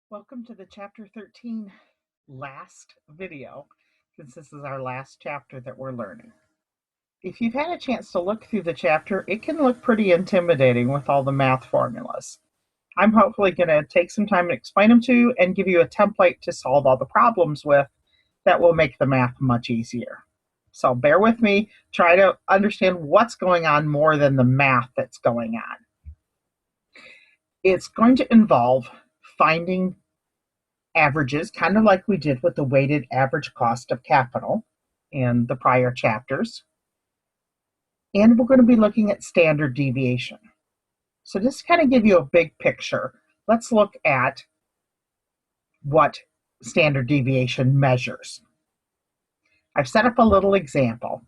Welcome to the Chapter 13 last video, since this is our last chapter that we're learning. If you've had a chance to look through the chapter, it can look pretty intimidating with all the math formulas. I'm hopefully going to take some time and explain them to you and give you a template to solve all the problems with that will make the math much easier. So bear with me, try to understand what's going on more than the math that's going on. It's going to involve finding averages, kind of like we did with the weighted average cost of capital in the prior chapters. And we're going to be looking at standard deviation. So just to kind of give you a big picture, let's look at what standard deviation measures. I've set up a little example.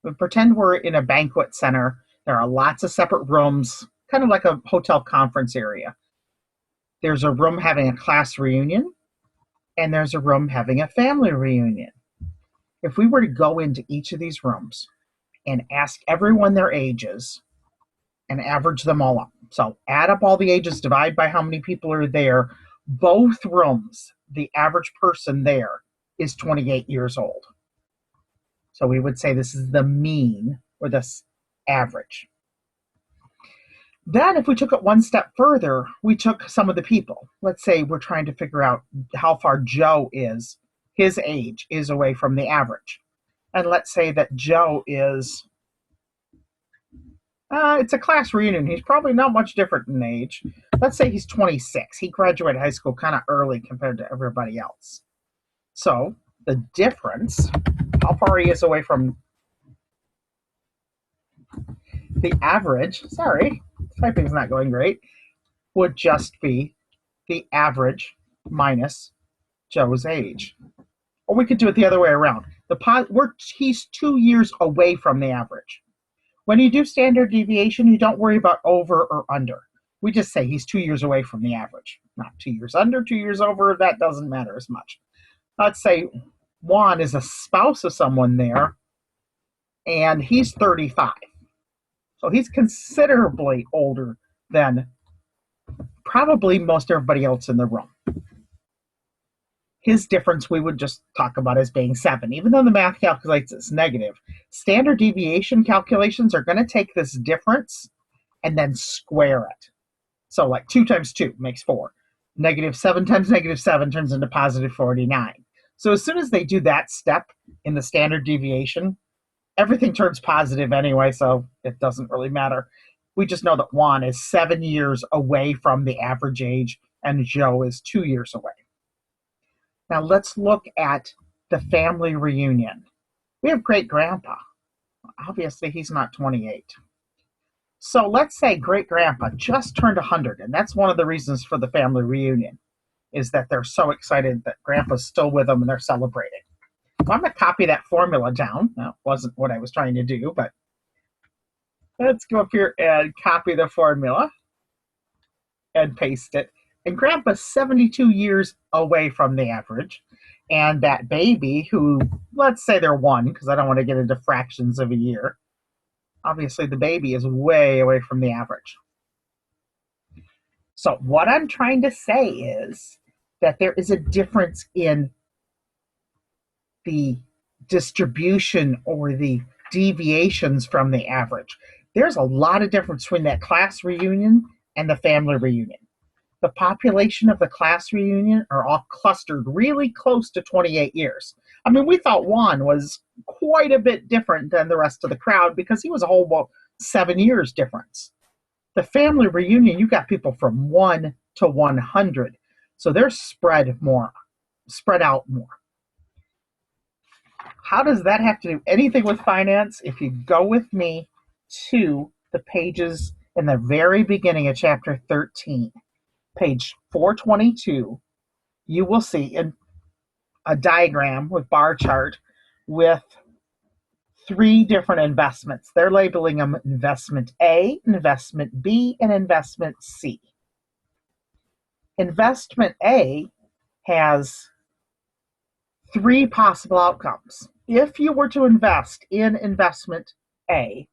We pretend we're in a banquet center. There are lots of separate rooms, kind of like a hotel conference area. There's a room having a class reunion, and there's a room having a family reunion. If we were to go into each of these rooms and ask everyone their ages and average them all up, so add up all the ages, divide by how many people are there, both rooms, the average person there is 28 years old. So we would say this is the mean, or this average. Then if we took it one step further, we took some of the people. Let's say we're trying to figure out how far Joe is, his age is away from the average. And let's say that Joe is, it's a class reunion. He's probably not much different in age. Let's say he's 26. He graduated high school kind of early compared to everybody else. So the difference, how far he is away from the average, sorry, typing's not going great, would just be the average minus Joe's age. Or we could do it the other way around. He's 2 years away from the average. When you do standard deviation, you don't worry about over or under. We just say he's 2 years away from the average. Not 2 years under, 2 years over, that doesn't matter as much. Let's say Juan is a spouse of someone there, and he's 35. So he's considerably older than probably most everybody else in the room. His difference we would just talk about as being 7. Even though the math calculates it's negative, standard deviation calculations are going to take this difference and then square it. So like 2 times 2 makes 4. -7 times -7 turns into positive 49. So as soon as they do that step in the standard deviation, everything turns positive anyway, so it doesn't really matter. We just know that Juan is 7 years away from the average age, and Joe is 2 years away. Now let's look at the family reunion. We have great-grandpa. Obviously, he's not 28. So let's say great-grandpa just turned 100, and that's one of the reasons for the family reunion, is that they're so excited that grandpa's still with them and they're celebrating. I'm going to copy that formula down. That wasn't what I was trying to do, but let's go up here and copy the formula and paste it. And Grandpa's 72 years away from the average. And that baby who, let's say they're 1, because I don't want to get into fractions of a year. Obviously, the baby is way away from the average. So what I'm trying to say is that there is a difference in the distribution or the deviations from the average. There's a lot of difference between that class reunion and the family reunion. The population of the class reunion are all clustered really close to 28 years. I mean, we thought Juan was quite a bit different than the rest of the crowd because he was a whole 7 years difference. The family reunion, you got people from 1 to 100. So they're spread out more. How does that have to do anything with finance? If you go with me to the pages in the very beginning of chapter 13, page 422, you will see a diagram with bar chart with 3 different investments. They're labeling them investment A, investment B, and investment C. Investment A has 3 possible outcomes. If you were to invest in investment A,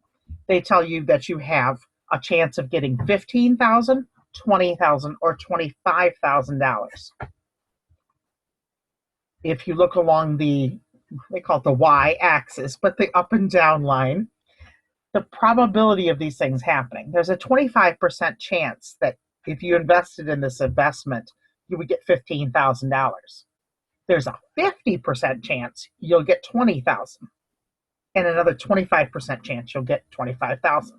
they tell you that you have a chance of getting $15,000 $20,000 or $25,000. If you look along the, they call it the y-axis, but the up and down line, the probability of these things happening. There's a 25% chance that if you invested in this investment, you would get $15,000. There's a 50% chance you'll get $20,000, and another 25% chance you'll get $25,000.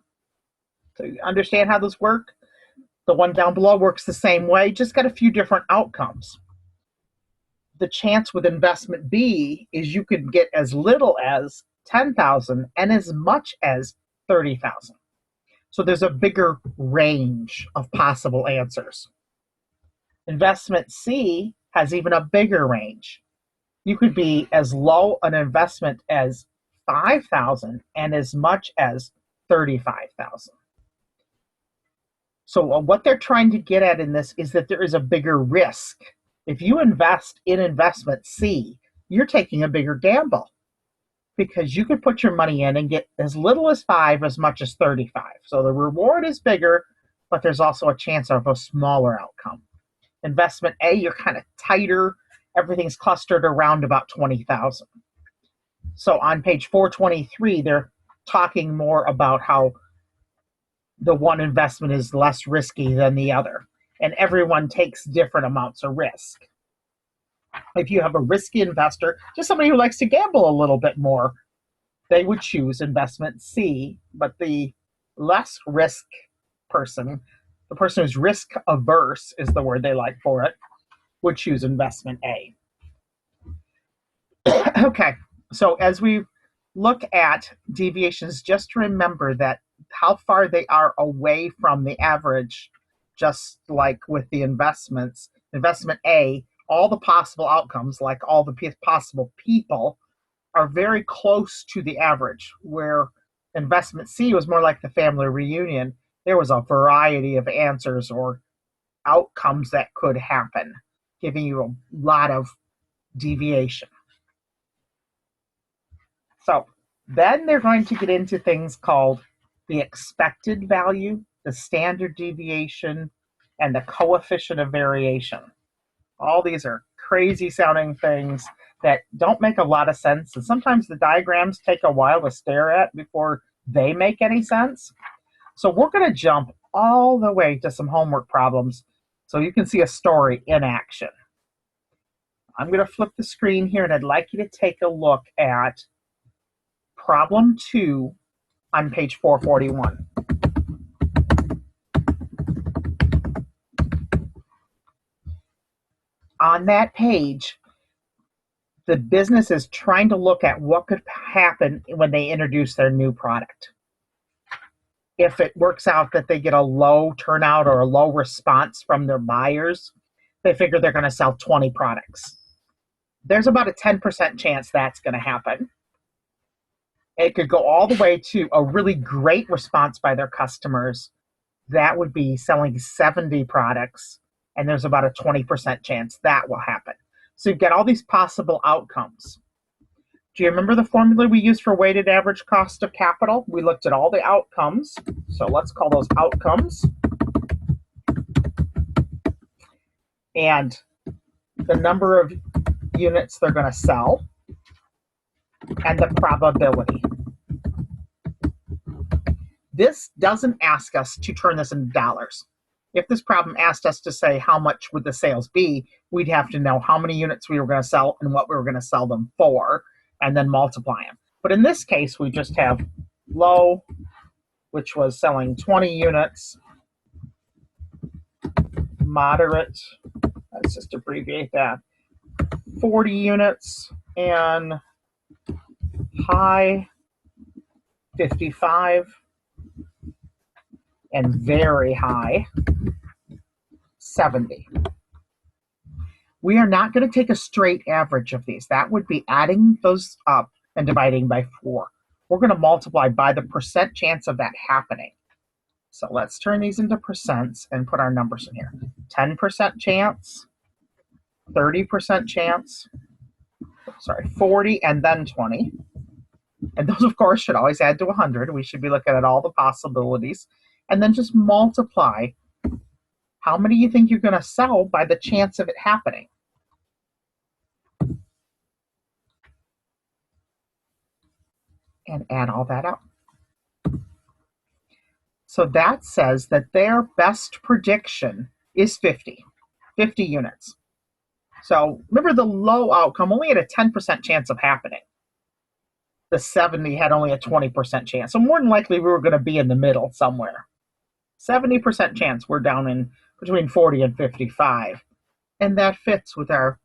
So you understand how those work? The one down below works the same way, just got a few different outcomes. The chance with investment B is you could get as little as $10,000 and as much as $30,000. So there's a bigger range of possible answers. Investment C has even a bigger range. You could be as low an investment as $5,000 and as much as $35,000. So what they're trying to get at in this is that there is a bigger risk. If you invest in investment C, you're taking a bigger gamble because you could put your money in and get as little as 5, as much as 35. So the reward is bigger, but there's also a chance of a smaller outcome. Investment A, you're kind of tighter. Everything's clustered around about 20,000. So on page 423, they're talking more about how the one investment is less risky than the other, and everyone takes different amounts of risk. If you have a risky investor, just somebody who likes to gamble a little bit more, they would choose investment C, but the less risk person, the person who's risk averse is the word they like for it, would choose investment A. Okay, so as we look at deviations, just remember that how far they are away from the average, just like with the investments. Investment A, all the possible outcomes, like all the possible people, are very close to the average, where investment C was more like the family reunion. There was a variety of answers or outcomes that could happen, giving you a lot of deviation. So then they're going to get into things called the expected value, the standard deviation, and the coefficient of variation. All these are crazy sounding things that don't make a lot of sense, and sometimes the diagrams take a while to stare at before they make any sense. So we're going to jump all the way to some homework problems so you can see a story in action. I'm going to flip the screen here, and I'd like you to take a look at problem 2 on page 441. On that page, the business is trying to look at what could happen when they introduce their new product. If it works out that they get a low turnout or a low response from their buyers, they figure they're going to sell 20 products. There's about a 10% chance that's going to happen. It could go all the way to a really great response by their customers. That would be selling 70 products, and there's about a 20% chance that will happen. So you've got all these possible outcomes. Do you remember the formula we used for weighted average cost of capital? We looked at all the outcomes. So let's call those outcomes. And the number of units they're going to sell, and the probability. This doesn't ask us to turn this into dollars. If this problem asked us to say how much would the sales be, we'd have to know how many units we were going to sell and what we were going to sell them for, and then multiply them. But in this case, we just have low, which was selling 20 units, moderate, let's just abbreviate that, 40 units, and high, 55, and very high, 70. We are not going to take a straight average of these. That would be adding those up and dividing by 4. We're going to multiply by the percent chance of that happening. So let's turn these into percents and put our numbers in here. 10% chance, 30% chance, 40, and then 20. And those, of course, should always add to 100. We should be looking at all the possibilities. And then just multiply How many do you think you're going to sell by the chance of it happening? And add all that up. So that says that their best prediction is 50 units. So remember, the low outcome only had a 10% chance of happening. The 70 had only a 20% chance. So more than likely we were going to be in the middle somewhere. 70% chance we're down in between 40 and 55. And that fits with our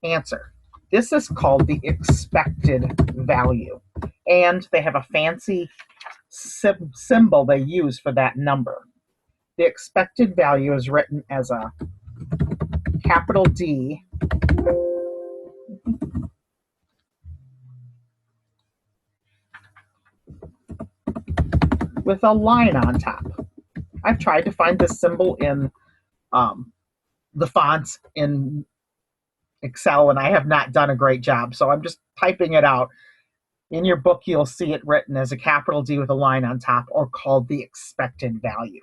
answer. This is called the expected value. And they have a fancy symbol they use for that number. The expected value is written as a capital D with a line on top. I've tried to find this symbol in the fonts in Excel, and I have not done a great job, so I'm just typing it out. In your book, you'll see it written as a capital D with a line on top, or called the expected value.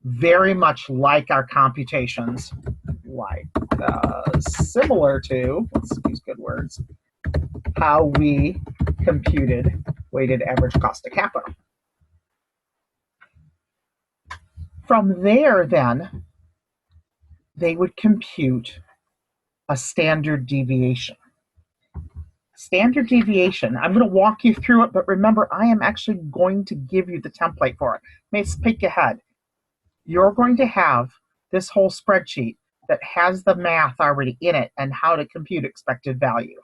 Very much like our computations, similar to, let's use good words, how we computed weighted average cost of capital. From there, then, they would compute a standard deviation. Standard deviation, I'm going to walk you through it, but remember, I am actually going to give you the template for it. May peek ahead. You're going to have this whole spreadsheet that has the math already in it and how to compute expected value.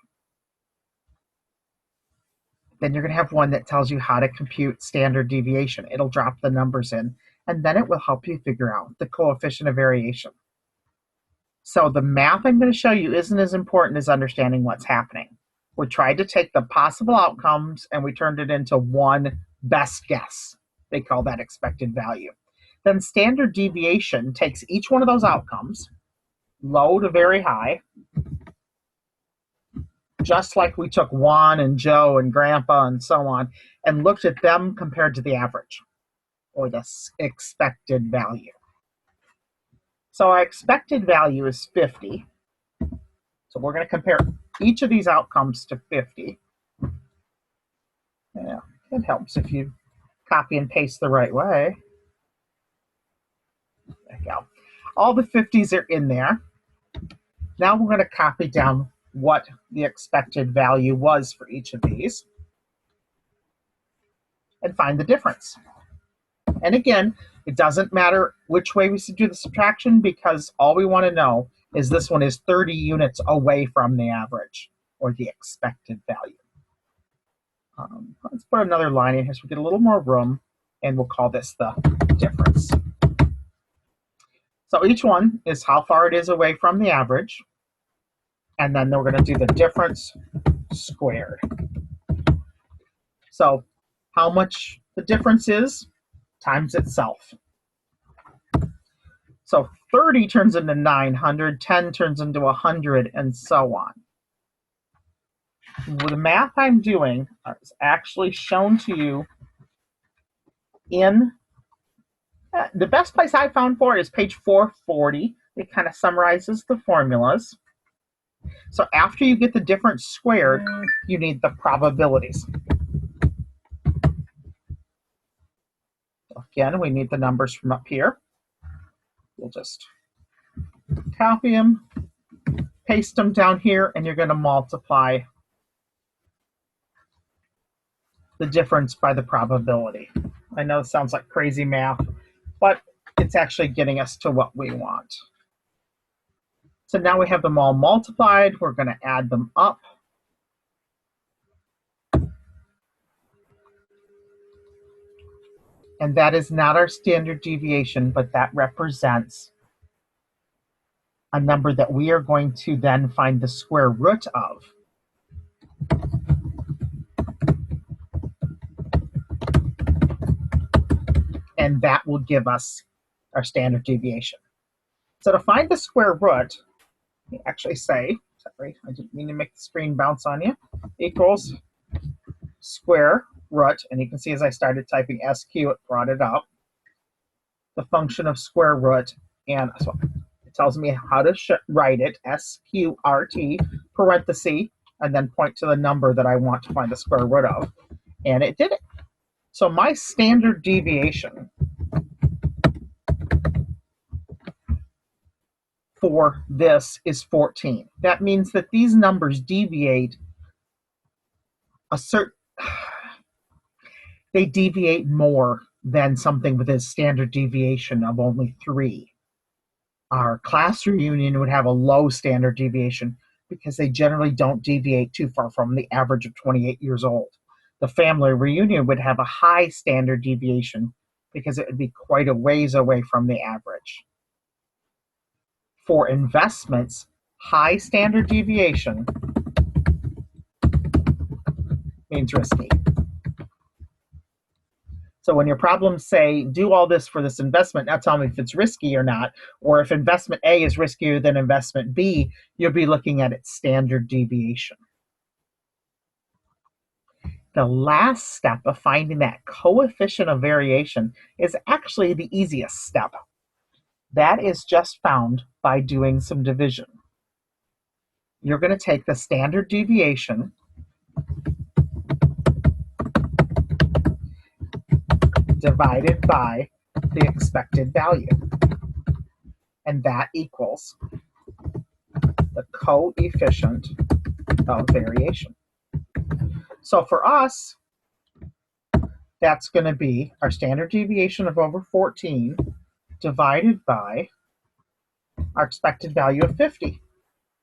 Then you're going to have one that tells you how to compute standard deviation. It'll drop the numbers in, and then it will help you figure out the coefficient of variation. So the math I'm going to show you isn't as important as understanding what's happening. We tried to take the possible outcomes and we turned it into one best guess. They call that expected value. Then standard deviation takes each one of those outcomes, low to very high, just like we took Juan and Joe and Grandpa and so on, and looked at them compared to the average, or the expected value. So our expected value is 50. So we're going to compare each of these outcomes to 50. Yeah, it helps if you copy and paste the right way. There you go. All the 50s are in there. Now we're going to copy down what the expected value was for each of these and find the difference. And again, it doesn't matter which way we do the subtraction, because all we want to know is this one is 30 units away from the average, or the expected value. Let's put another line in here so we get a little more room, and we'll call this the difference. So each one is how far it is away from the average, and then we're going to do the difference squared. So how much the difference is times itself. So 30 turns into 900, 10 turns into 100, and so on. The math I'm doing is actually shown to you in the best place I found for it is page 440. It kind of summarizes the formulas. So after you get the difference squared, you need the probabilities. Again, we need the numbers from up here. We'll just copy them, paste them down here, and you're going to multiply the difference by the probability. I know it sounds like crazy math, but it's actually getting us to what we want. So now we have them all multiplied. We're going to add them up. And that is not our standard deviation, but that represents a number that we are going to then find the square root of. And that will give us our standard deviation. So to find the square root, we actually say, sorry, I didn't mean to make the screen bounce on you, equals square root, and you can see as I started typing SQ, it brought it up. The function of square root And so it tells me how to write it, SQRT, parenthesis, and then point to the number that I want to find the square root of. And it did it. So my standard deviation for this is 14. That means that these numbers deviate a certain, they deviate more than something with a standard deviation of only 3. Our class reunion would have a low standard deviation because they generally don't deviate too far from the average of 28 years old. The family reunion would have a high standard deviation because it would be quite a ways away from the average. For investments, high standard deviation means risky. So when your problems say, do all this for this investment, now tell me if it's risky or not, or if investment A is riskier than investment B, you'll be looking at its standard deviation. The last step of finding that coefficient of variation is actually the easiest step. That is just found by doing some division. You're going to take the standard deviation divided by the expected value. And that equals the coefficient of variation. So for us, that's going to be our standard deviation of over 14 divided by our expected value of 50.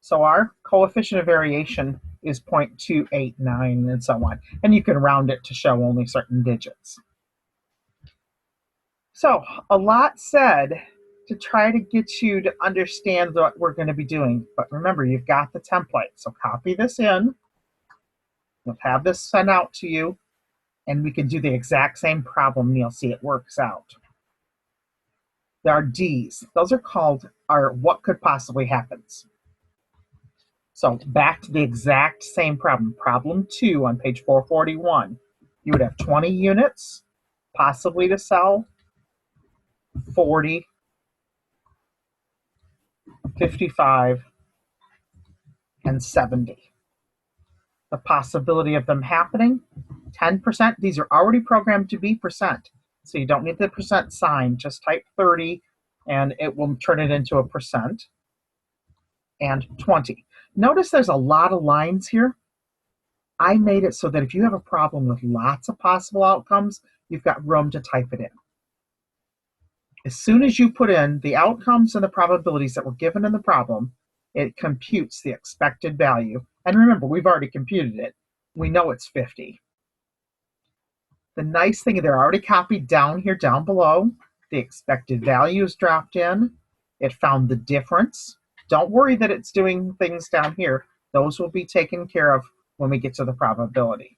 So our coefficient of variation is 0.289 and so on. And you can round it to show only certain digits. So a lot said to try to get you to understand what we're going to be doing. But remember, you've got the template. So copy this in. We'll have this sent out to you. And we can do the exact same problem and you'll see it works out. There are D's. Those are called our what could possibly happen. So back to the exact same problem. Problem 2 on page 441. You would have 20 units, possibly to sell, 40, 55, and 70. The possibility of them happening, 10%. These are already programmed to be percent. So you don't need the percent sign. Just type 30 and it will turn it into a percent. And 20. Notice there's a lot of lines here. I made it so that if you have a problem with lots of possible outcomes, you've got room to type it in. As soon as you put in the outcomes and the probabilities that were given in the problem, it computes the expected value. And remember, we've already computed it. We know it's 50. The nice thing, they're already copied down here, down below. The expected value is dropped in. It found the difference. Don't worry that it's doing things down here. Those will be taken care of when we get to the probability.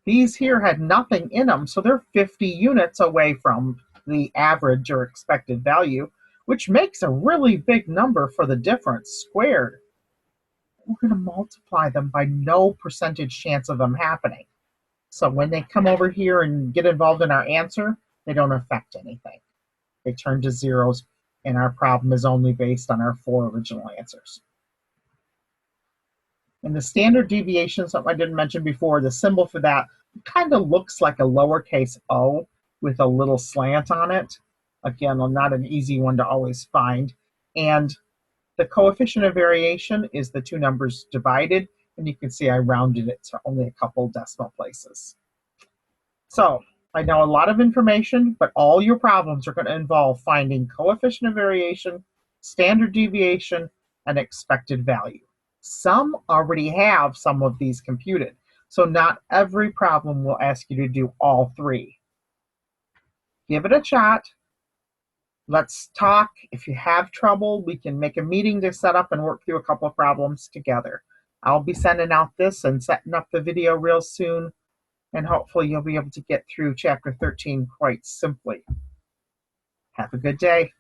These here had nothing in them, so they're 50 units away from the average or expected value, which makes a really big number for the difference squared. We're going to multiply them by no percentage chance of them happening. So when they come over here and get involved in our answer, they don't affect anything. They turn to zeros, and our problem is only based on our 4 original answers. And the standard deviation, something I didn't mention before, the symbol for that kind of looks like a lowercase o with a little slant on it. Again, not an easy one to always find. And the coefficient of variation is the 2 numbers divided, and you can see I rounded it to only a couple decimal places. So I know a lot of information, but all your problems are going to involve finding coefficient of variation, standard deviation, and expected value. Some already have some of these computed, so not every problem will ask you to do all 3. Give it a shot. Let's talk. If you have trouble, we can make a meeting to set up and work through a couple of problems together. I'll be sending out this and setting up the video real soon, and hopefully you'll be able to get through Chapter 13 quite simply. Have a good day.